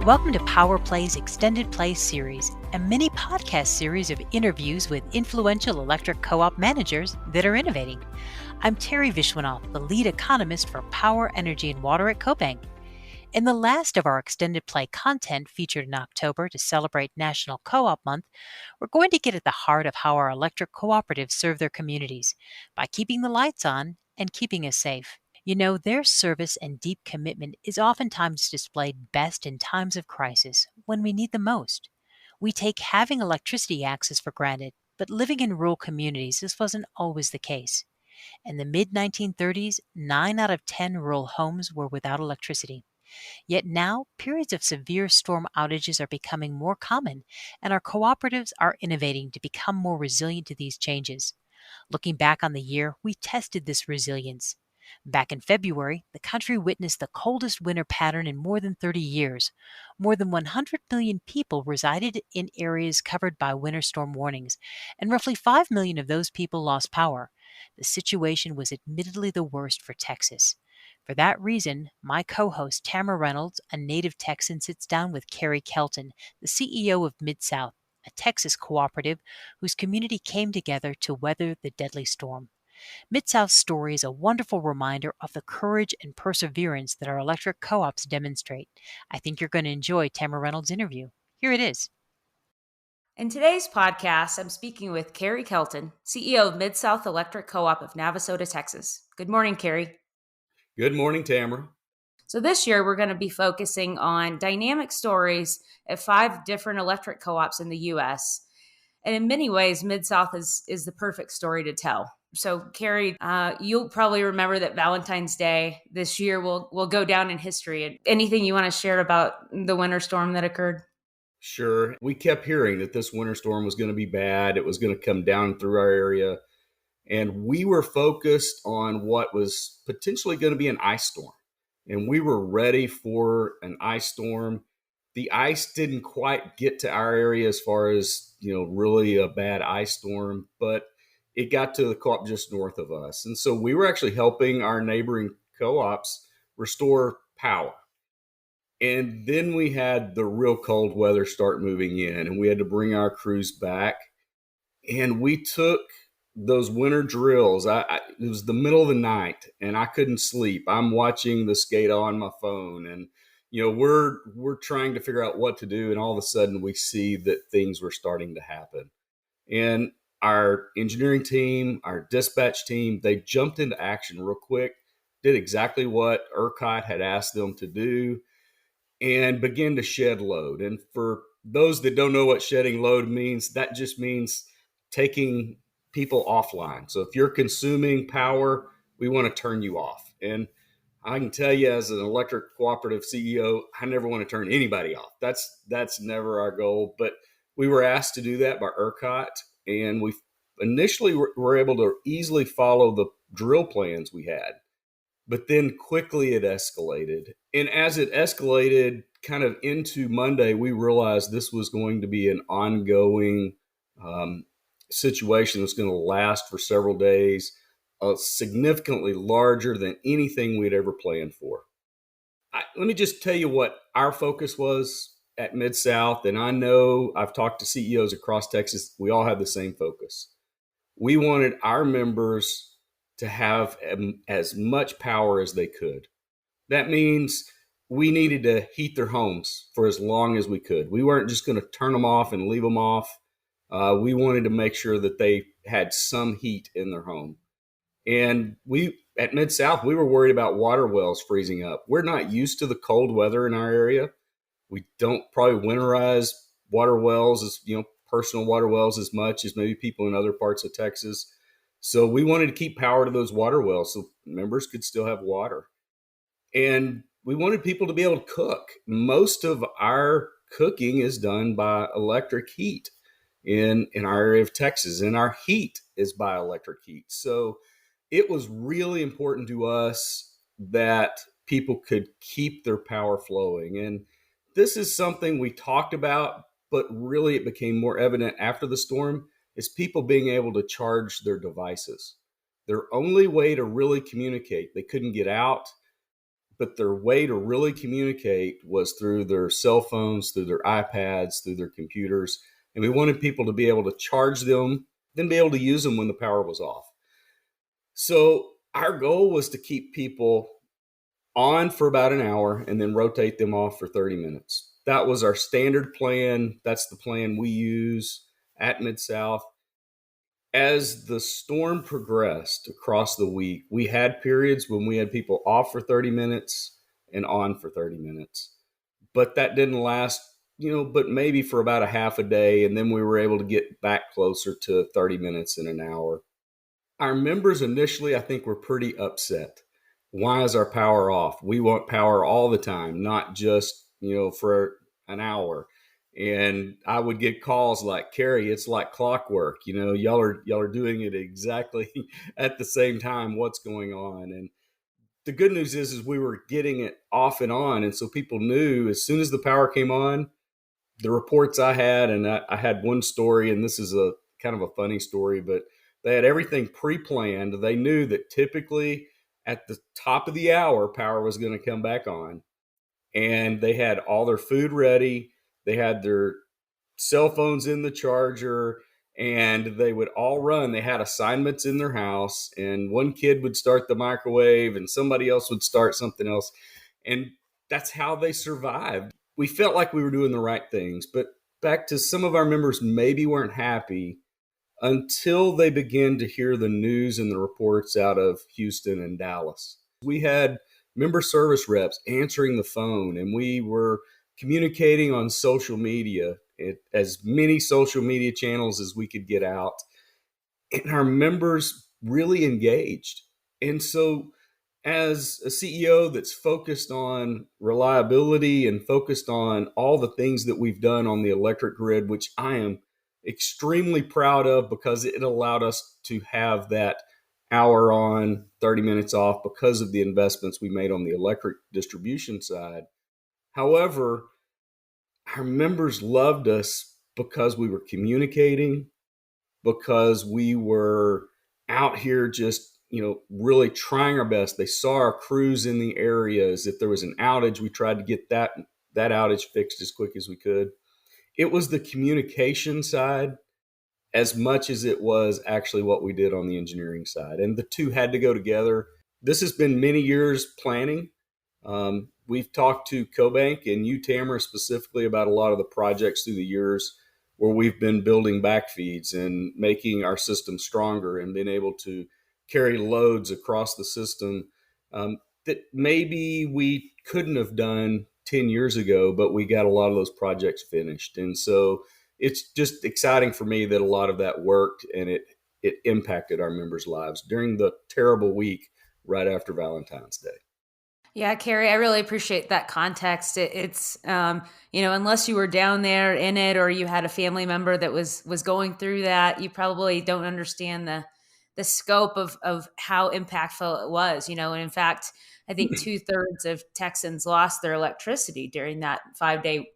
Welcome to Power Play's Extended Play series, a mini podcast series of interviews with influential electric co-op managers that are innovating. I'm Terry Vishwanath, the lead economist for Power, Energy, and Water at CoBank. In the last of our Extended Play content featured in October to celebrate National Co-op Month, we're going to get at the heart of how our electric cooperatives serve their communities by keeping the lights on and keeping us safe. You know, their service and deep commitment is oftentimes displayed best in times of crisis, when we need the most. We take having electricity access for granted, but living in rural communities, this wasn't always the case. In the mid-1930s, 9 out of 10 rural homes were without electricity. Yet now, periods of severe storm outages are becoming more common, and our cooperatives are innovating to become more resilient to these changes. Looking back on the year, we tested this resilience. Back in February, the country witnessed the coldest winter pattern in more than 30 years. More than 100 million people resided in areas covered by winter storm warnings, and roughly 5 million of those people lost power. The situation was admittedly the worst for Texas. For that reason, my co-host Tamra Reynolds, a native Texan, sits down with Kerry Kelton, the CEO of MidSouth, a Texas cooperative whose community came together to weather the deadly storm. MidSouth's story is a wonderful reminder of the courage and perseverance that our electric co-ops demonstrate. I think you're going to enjoy Tamra Reynolds' interview. Here it is. In today's podcast, I'm speaking with Kerry Kelton, CEO of MidSouth Electric Co-op of Navasota, Texas. Good morning, Kerry. Good morning, Tamra. So this year, we're going to be focusing on dynamic stories at 5 different electric co-ops in the U.S. And in many ways, MidSouth is the perfect story to tell. So, Kerry, you'll probably remember that Valentine's Day this year will go down in history. Anything you want to share about the winter storm that occurred? Sure. We kept hearing that this winter storm was going to be bad. It was going to come down through our area. And we were focused on what was potentially going to be an ice storm. And we were ready for an ice storm. The ice didn't quite get to our area as far as, really a bad ice storm, but it got to the co-op just north of us. And so we were actually helping our neighboring co-ops restore power. And then we had the real cold weather start moving in, and we had to bring our crews back. And we took those winter drills. It was the middle of the night, and I couldn't sleep. I'm watching the SCADA on my phone, and we're trying to figure out what to do. And all of a sudden, we see that things were starting to happen. And our engineering team, our dispatch team, they jumped into action real quick, did exactly what ERCOT had asked them to do, and began to shed load. And for those that don't know what shedding load means, that just means taking people offline. So if you're consuming power, we want to turn you off. And I can tell you, as an electric cooperative CEO, I never want to turn anybody off. That's never our goal. But we were asked to do that by ERCOT, and we initially were able to easily follow the drill plans we had. But then quickly it escalated. And as it escalated kind of into Monday, we realized this was going to be an ongoing situation that's going to last for several days, significantly larger than anything we'd ever planned for. Let me just tell you what our focus was at MidSouth. And I know I've talked to CEOs across Texas. We all have the same focus. We wanted our members to have as much power as they could. That means we needed to heat their homes for as long as we could. We weren't just going to turn them off and leave them off. We wanted to make sure that they had some heat in their home. And we, at MidSouth, we were worried about water wells freezing up. We're not used to the cold weather in our area. We don't probably winterize water wells as, personal water wells as much as maybe people in other parts of Texas. So we wanted to keep power to those water wells so members could still have water. And we wanted people to be able to cook. Most of our cooking is done by electric heat in our area of Texas, and our heat is by electric heat. So it was really important to us that people could keep their power flowing. And this is something we talked about, but really it became more evident after the storm, is people being able to charge their devices. Their only way to really communicate, they couldn't get out, but their way to really communicate was through their cell phones, through their iPads, through their computers. And we wanted people to be able to charge them, then be able to use them when the power was off. So our goal was to keep people on for about an hour and then rotate them off for 30 minutes. That was our standard plan. That's the plan we use at MidSouth. As the storm progressed across the week, we had periods when we had people off for 30 minutes and on for 30 minutes. But that didn't last, but maybe for about a half a day. And then we were able to get back closer to 30 minutes and an hour. Our members initially, I think, were pretty upset. Why is our power off? We want power all the time, not just, for an hour. And I would get calls like, Kerry, it's like clockwork. Y'all are doing it exactly at the same time. What's going on? And the good news is we were getting it off and on. And so people knew as soon as the power came on, the reports I had, and I had one story, and this is a kind of a funny story, but they had everything pre-planned. They knew that typically at the top of the hour, power was going to come back on. And they had all their food ready. They had their cell phones in the charger, and they would all run. They had assignments in their house, and one kid would start the microwave and somebody else would start something else. And that's how they survived. We felt like we were doing the right things, but back to some of our members maybe weren't happy until they began to hear the news and the reports out of Houston and Dallas. We had member service reps answering the phone, and we were communicating on social media, as many social media channels as we could get out. And our members really engaged. And so as a CEO that's focused on reliability and focused on all the things that we've done on the electric grid, which I am extremely proud of because it allowed us to have that hour on, 30 minutes off because of the investments we made on the electric distribution side. However, our members loved us because we were communicating, because we were out here just, really trying our best. They saw our crews in the areas. If there was an outage, we tried to get that outage fixed as quick as we could. It was the communication side as much as it was actually what we did on the engineering side. And the two had to go together. This has been many years planning. We've talked to CoBank and you, Tamra, specifically about a lot of the projects through the years where we've been building backfeeds and making our system stronger and being able to carry loads across the system that maybe we couldn't have done 10 years ago, but we got a lot of those projects finished. And so it's just exciting for me that a lot of that worked and it impacted our members' lives during the terrible week right after Valentine's Day. Yeah, Kerry, I really appreciate that context. It's unless you were down there in it or you had a family member that was going through that, you probably don't understand the scope of how impactful it was. And in fact, I think 2/3 of Texans lost their electricity during that 5-day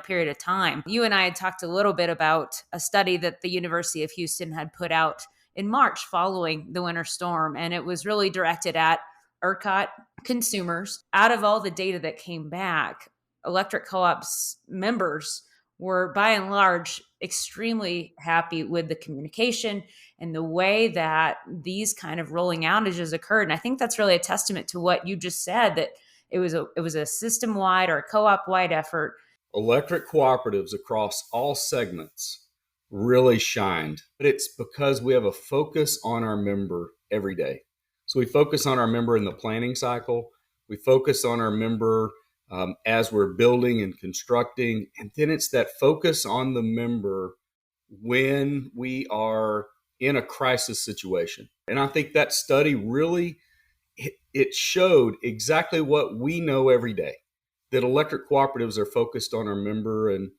period of time. You and I had talked a little bit about a study that the University of Houston had put out in March following the winter storm, and it was really directed at ERCOT consumers. Out of all the data that came back, electric co-ops members were by and large extremely happy with the communication and the way that these kind of rolling outages occurred. And I think that's really a testament to what you just said, that it was a system-wide or a co-op-wide effort. Electric cooperatives across all segments really shined, but it's because we have a focus on our member every day. So we focus on our member in the planning cycle. We focus on our member as we're building and constructing. And then it's that focus on the member when we are in a crisis situation. And I think that study really, it showed exactly what we know every day, that electric cooperatives are focused on our member. And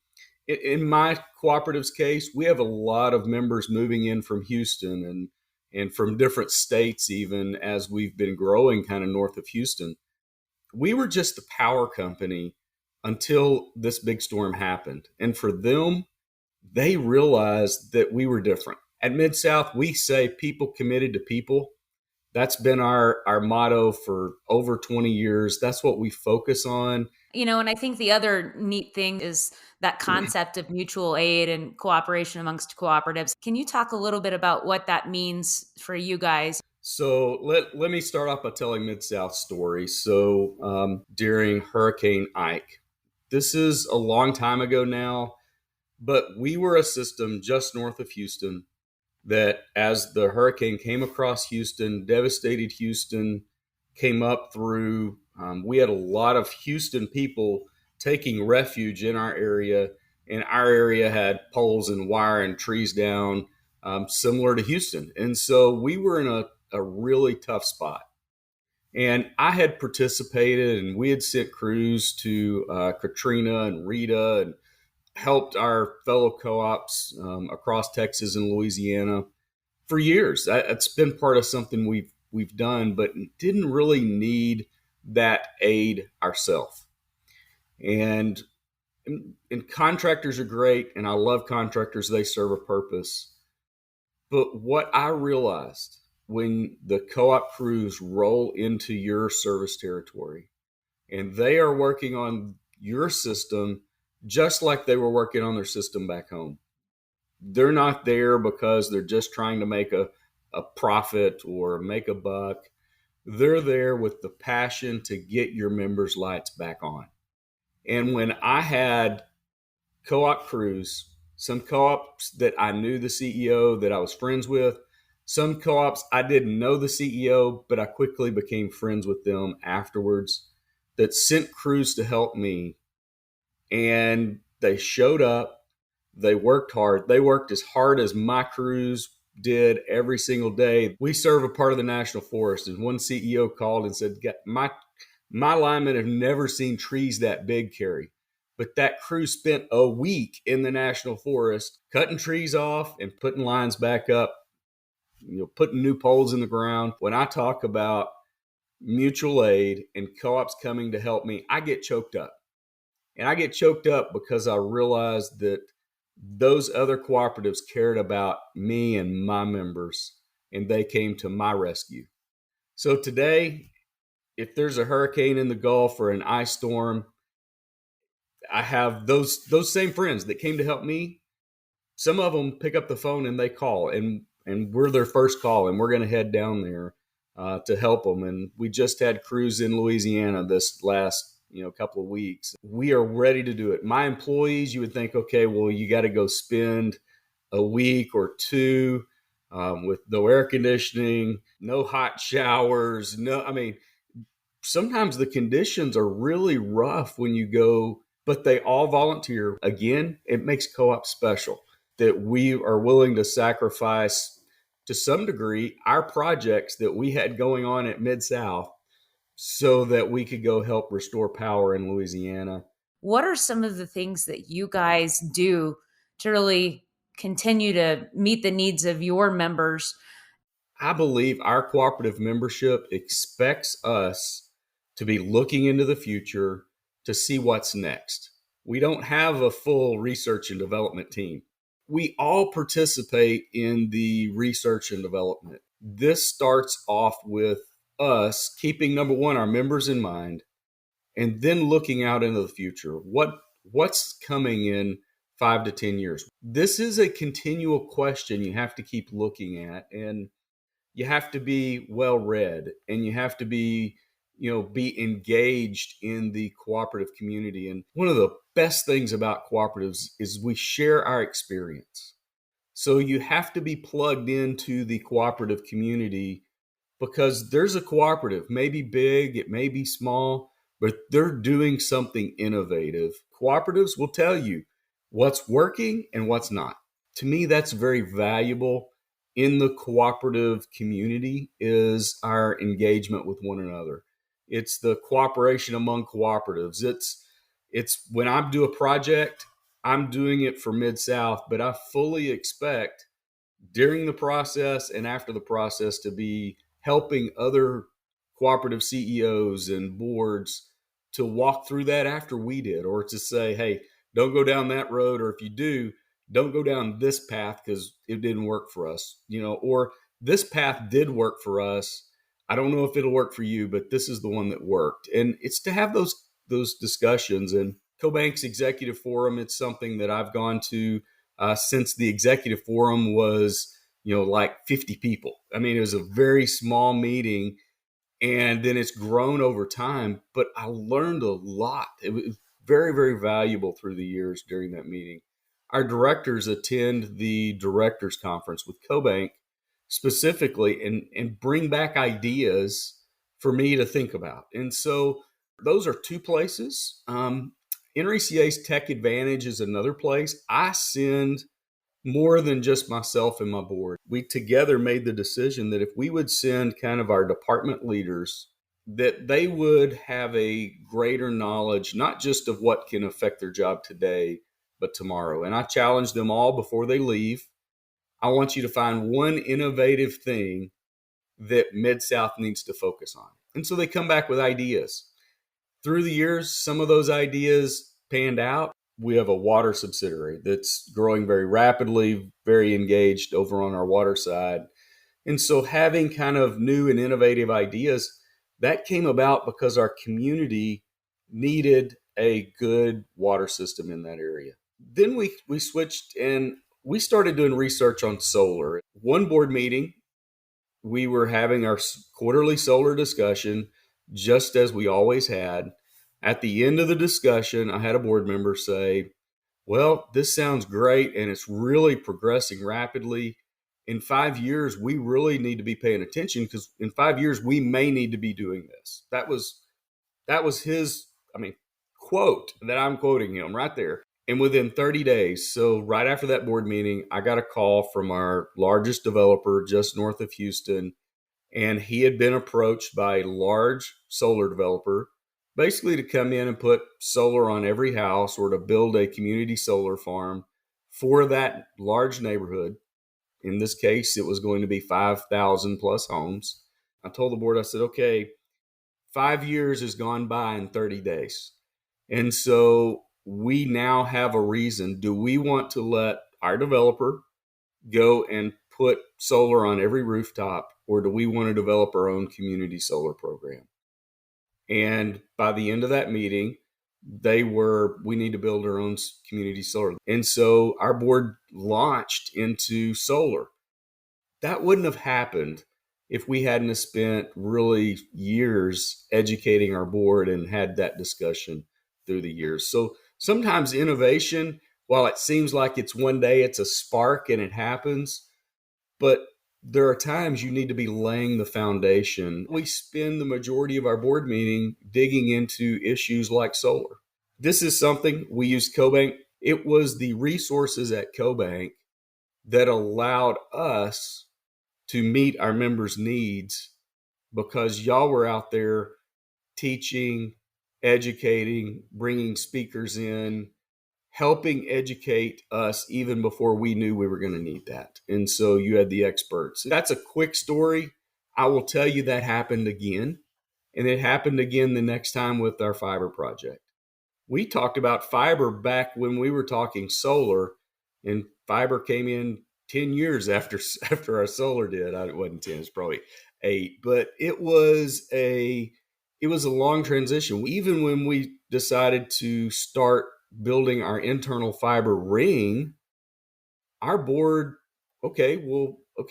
in my cooperative's case, we have a lot of members moving in from Houston and from different states, even as we've been growing kind of north of Houston. We were just the power company until this big storm happened. And for them, they realized that we were different. At MidSouth, we say people committed to people. That's been our motto for over 20 years. That's what we focus on. And I think the other neat thing is that concept of mutual aid and cooperation amongst cooperatives. Can you talk a little bit about what that means for you guys? So let me start off by telling MidSouth's story. So during Hurricane Ike, this is a long time ago now, but we were a system just north of Houston that as the hurricane came across Houston, devastated Houston, came up through, we had a lot of Houston people taking refuge in our area. And our area had poles and wire and trees down, similar to Houston. And so we were in a really tough spot. And I had participated and we had sent crews to Katrina and Rita and helped our fellow co-ops across Texas and Louisiana for years. It's been part of something we've done, but didn't really need that aid ourselves. And contractors are great, and I love contractors. They serve a purpose. But what I realized when the co-op crews roll into your service territory and they are working on your system just like they were working on their system back home. They're not there because they're just trying to make a profit or make a buck. They're there with the passion to get your members' lights back on. And when I had co-op crews, some co-ops that I knew the CEO, that I was friends with, some co-ops I didn't know the CEO, but I quickly became friends with them afterwards, that sent crews to help me. And they showed up. They worked hard. They worked as hard as my crews did every single day. We serve a part of the National Forest, and one CEO called and said, my linemen have never seen trees that big, Kerry. But that crew spent a week in the National Forest cutting trees off and putting lines back up, putting new poles in the ground. When I talk about mutual aid and co-ops coming to help me, I get choked up. And I get choked up because I realized that those other cooperatives cared about me and my members, and they came to my rescue. So today, if there's a hurricane in the Gulf or an ice storm, I have those same friends that came to help me. Some of them pick up the phone and they call, and we're their first call, and we're going to head down there to help them. And we just had crews in Louisiana this last couple of weeks. We are ready to do it. My employees, you would think, okay, well, you got to go spend a week or two with no air conditioning, no hot showers. Sometimes the conditions are really rough when you go, but they all volunteer. Again, it makes co-op special that we are willing to sacrifice to some degree our projects that we had going on at MidSouth so that we could go help restore power in Louisiana. What are some of the things that you guys do to really continue to meet the needs of your members? I believe our cooperative membership expects us to be looking into the future to see what's next. We don't have a full research and development team. We all participate in the research and development. This starts off with us keeping, number one, our members in mind, and then looking out into the future. What's coming in 5 to 10 years? This is a continual question you have to keep looking at, and you have to be well read, and you have to be engaged in the cooperative community. And one of the best things about cooperatives is we share our experience. So you have to be plugged into the cooperative community, because there's a cooperative, maybe big, it may be small, but they're doing something innovative. Cooperatives will tell you what's working and what's not. To me, that's very valuable in the cooperative community, is our engagement with one another. It's the cooperation among cooperatives. It's when I do a project, I'm doing it for MidSouth, but I fully expect during the process and after the process to be helping other cooperative CEOs and boards to walk through that after we did, or to say, hey, don't go down that road, or if you do, don't go down this path because it didn't work for us, or this path did work for us, I don't know if it'll work for you, but this is the one that worked. And it's to have those discussions. And CoBank's executive forum, it's something that I've gone to since the executive forum was, like 50 people. I mean, it was a very small meeting, and then it's grown over time, but I learned a lot. It was very, very valuable through the years during that meeting. Our directors attend the directors conference with CoBank specifically and bring back ideas for me to think about. And so those are two places. NRECA's Tech Advantage is another place. I send more than just myself and my board. We together made the decision that if we would send kind of our department leaders, that they would have a greater knowledge, not just of what can affect their job today, but tomorrow. And I challenge them all before they leave. I want you to find one innovative thing that MidSouth needs to focus on. And so they come back with ideas. Through the years, some of those ideas panned out. We have a water subsidiary that's growing very rapidly, very engaged over on our water side. And so having kind of new and innovative ideas, that came about because our community needed a good water system in that area. Then we switched and we started doing research on solar. One board meeting, we were having our quarterly solar discussion, just as we always had. At the end of the discussion, I had a board member say, well, this sounds great and it's really progressing rapidly. In 5 years, we really need to be paying attention because in 5 years, we may need to be doing this. That was his, quote that I'm quoting him right there. And within 30 days, so right after that board meeting, I got a call from our largest developer just north of Houston. And he had been approached by a large solar developer, basically to come in and put solar on every house or to build a community solar farm for that large neighborhood. In this case, it was going to be 5,000 plus homes. I told the board, I said, okay, 5 years has gone by in 30 days. And so we now have a reason. Do we want to let our developer go and put solar on every rooftop, or do we want to develop our own community solar program? And by the end of that meeting, we need to build our own community solar. And so our board launched into solar. That wouldn't have happened if we hadn't spent really years educating our board and had that discussion through the years. So sometimes innovation, while it seems like it's one day, it's a spark and it happens, but there are times you need to be laying the foundation. We spend the majority of our board meeting digging into issues like solar. This is something we use CoBank. It was the resources at CoBank that allowed us to meet our members' needs because y'all were out there teaching, educating, bringing speakers in, helping educate us even before we knew we were going to need that. And so you had the experts. That's a quick story. I will tell you that happened again. And it happened again the next time with our fiber project. We talked about fiber back when we were talking solar, and fiber came in 10 years after our solar did. It wasn't 10, it's probably 8. But it was a long transition. Even when we decided to start building our internal fiber ring, our board, okay,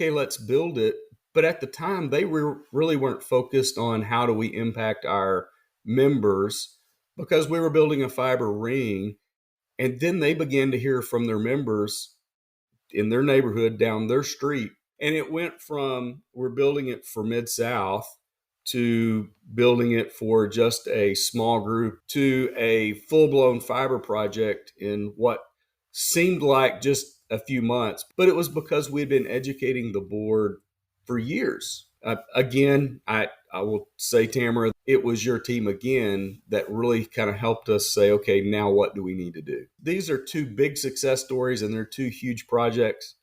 let's build it. But at the time, they really weren't focused on how do we impact our members because we were building a fiber ring. And then they began to hear from their members in their neighborhood down their street. And it went from we're building it for MidSouth to building it for just a small group to a full-blown fiber project in what seemed like just a few months. But it was because we'd been educating the board for years. Again, I will say, Tamra, it was your team again that really kind of helped us say, okay, now what do we need to do? These are two big success stories and they're two huge projects.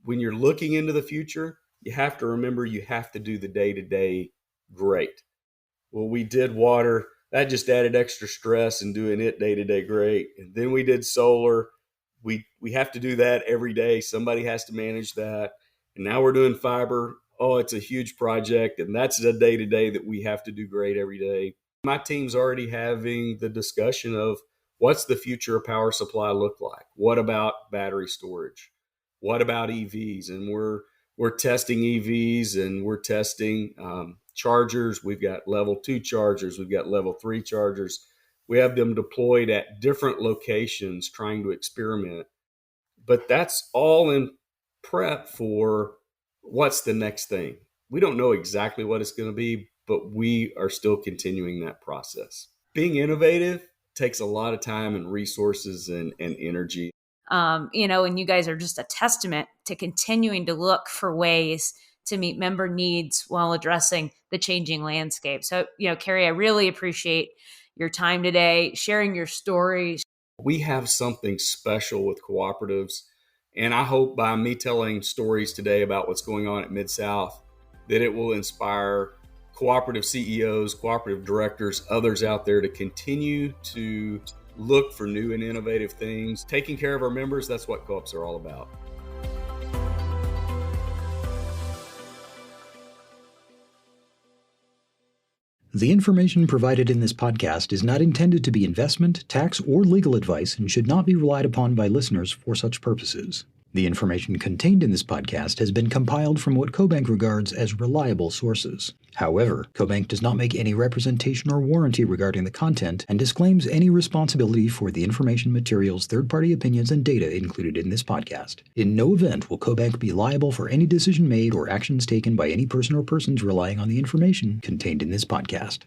When you're looking into the future, you have to remember you have to do the day-to-day great. Well, we did water. That just added extra stress and doing it day-to-day great. And then we did solar. We have to do that every day. Somebody has to manage that. And now we're doing fiber. oh, it's a huge project, and that's the day-to-day that we have to do great every day. My team's already having the discussion of what's the future of power supply look like? What about battery storage? What about EVs? And we're testing EVs, and we're testing chargers. We've got level 2 chargers. We've got level 3 chargers. We have them deployed at different locations trying to experiment. But that's all in prep for what's the next thing. We don't know exactly what it's going to be, but we are still continuing that process. Being innovative takes a lot of time and resources and energy. And you guys are just a testament to continuing to look for ways to meet member needs while addressing the changing landscape. So, Kerry, I really appreciate your time today, sharing your stories. We have something special with cooperatives, and I hope by me telling stories today about what's going on at MidSouth that it will inspire cooperative CEOs, cooperative directors, others out there to continue to look for new and innovative things. Taking care of our members, that's what co-ops are all about. The information provided in this podcast is not intended to be investment, tax, or legal advice and should not be relied upon by listeners for such purposes. The information contained in this podcast has been compiled from what CoBank regards as reliable sources. However, CoBank does not make any representation or warranty regarding the content and disclaims any responsibility for the information, materials, third-party opinions, and data included in this podcast. In no event will CoBank be liable for any decision made or actions taken by any person or persons relying on the information contained in this podcast.